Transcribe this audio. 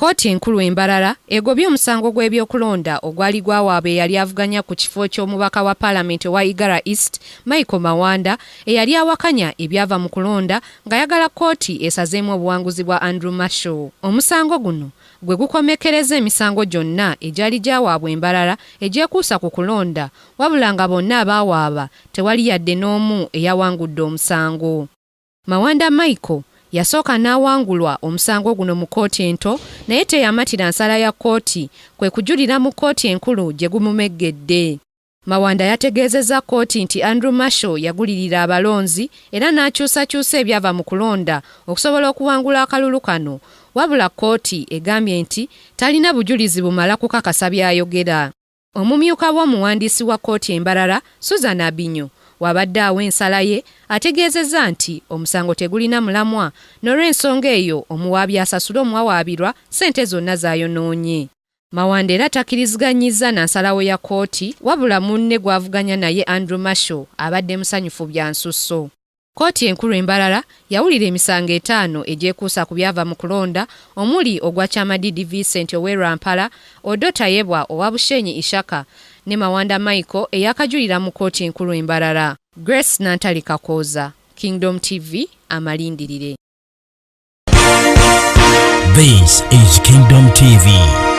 Kkooti enkulu Embarara egobye omusango gw'ebyokulonda ogwali gwawaabwe eyali avuganya ku kifo ky'omubaka wa Paalamenti wa Igara East Michael Mawanda eyali awakanya ebyava mu kulonda ng'ayagala kkooti esazeemu obuwanguzi bwa Andrew Marshall. Omusango guno gwe gukomekkereza emisango gyonna egyali gyawaabwa Embarara egyekuusa ku kulonda wabula nga bonna abaawaaba tewali yadde n'omu eyawangudde omusango. Mawanda Michael yasooka n'awangulwa omusango guno mu kkooti ento naye teyamatira nsala ya kkooti kwe kujulira mu kkooti enkulu gye gumumeggedde. Mawanda yategeezezza kkooti nti Andrew Marshall yagulirira abalonzi era n'akyusakyusa ebyava mu kulonda okusobola okuwangula akalulu kano wabula kkooti egambye nti talina bujulizi bumala kukakasa by'ayogera. Omumyuka w'omuwandiisi wa kkooti Embarara Susan Abinyo wabadde awo ensala ye ategeezezza nti omusango tegulina mulamwa n'olw'ensonga eyo omuwaabi asasula omuwawaabirwa ssente zonna z'ayonoonye. Mawanda era takkiriziganyizza na nsalawo ya kkooti wabula munne gw'avuganya naye Andrew Marshall abadde musanyufu bya nsusso. Kkooti enkulu Embarara yawulira emisango 5 egyekuusa ku byava mu kulonda omuli ogwa Kyamadidi Vincent ow'Erwampala, Odota Yebwa owa Bushenyi Ishaka ne Mawanda Michael eyakajulira mu kkooti enkulu Embarara. Grace Nantali Kakooza, Kingdom TV, amalindirire. This is Kingdom TV.